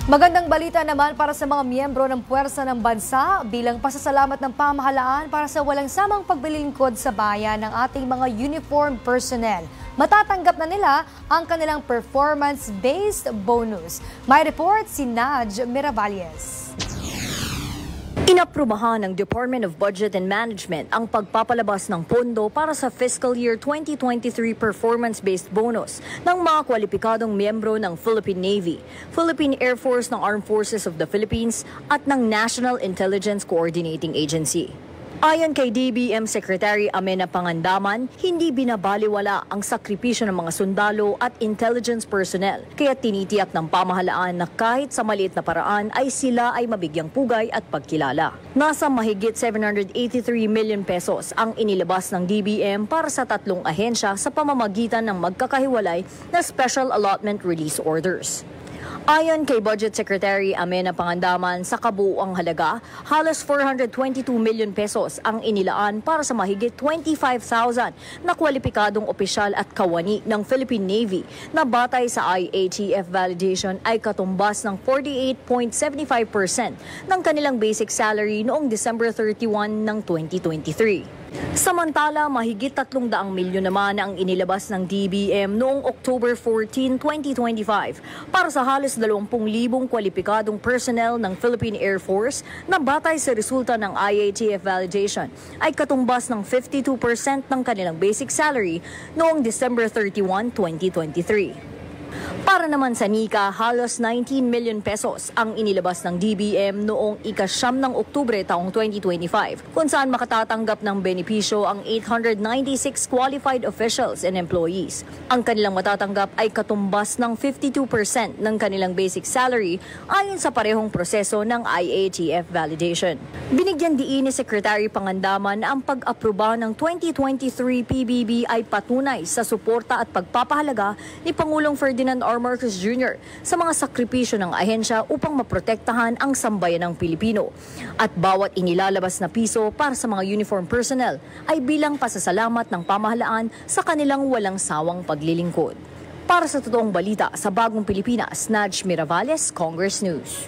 Magandang balita naman para sa mga miyembro ng puwersa ng bansa bilang pasasalamat ng pamahalaan para sa walang samang paglilingkod sa bayan ng ating mga uniformed personnel. Matatanggap na nila ang kanilang performance-based bonus. May report si Naj Miravalles. Inaprubahan ng Department of Budget and Management ang pagpapalabas ng pondo para sa fiscal year 2023 performance-based bonus ng mga kwalipikadong miyembro ng Philippine Navy, Philippine Air Force ng Armed Forces of the Philippines at ng National Intelligence Coordinating Agency. Ayon kay DBM Secretary Amenna Pangandaman, hindi binabaliwala ang sakripisyo ng mga sundalo at intelligence personnel, kaya tinitiyak ng pamahalaan na kahit sa maliit na paraan ay sila ay mabigyang pugay at pagkilala. Nasa mahigit 783 million pesos ang inilabas ng DBM para sa tatlong ahensya sa pamamagitan ng magkakahiwalay na Special Allotment Release Orders. Ayon kay Budget Secretary Amenna Pangandaman, sa kabuuang halaga, halos 422 million pesos ang inilaan para sa mahigit 25,000 na kwalipikadong opisyal at kawani ng Philippine Navy na batay sa IATF validation ay katumbas ng 48.75% ng kanilang basic salary noong December 31 ng 2023. Samantala, mahigit 300 milyon naman ang inilabas ng DBM noong October 14, 2025 para sa halos 20,000 kwalipikadong personnel ng Philippine Air Force na batay sa resulta ng IATF validation ay katumbas ng 52% ng kanilang basic salary noong December 31, 2023. Para naman sa NICA, halos 19 million pesos ang inilabas ng DBM noong ika-9 ng Oktubre taong 2025, kung saan makatatanggap ng benepisyo ang 896 qualified officials and employees. Ang kanilang matatanggap ay katumbas ng 52% ng kanilang basic salary ayon sa parehong proseso ng IATF validation. Binigyan diin ni Secretary Pangandaman ang pag-aproba ng 2023 PBB ay patunay sa suporta at pagpapahalaga ni Pangulong Ferdinand R. Marcos Jr. sa mga sakripisyo ng ahensya upang maprotektahan ang sambayan ng Pilipino. At bawat inilalabas na piso para sa mga uniform personnel ay bilang pasasalamat ng pamahalaan sa kanilang walang sawang paglilingkod. Para sa totoong balita sa Bagong Pilipinas, Naj Miravalles, Congress News.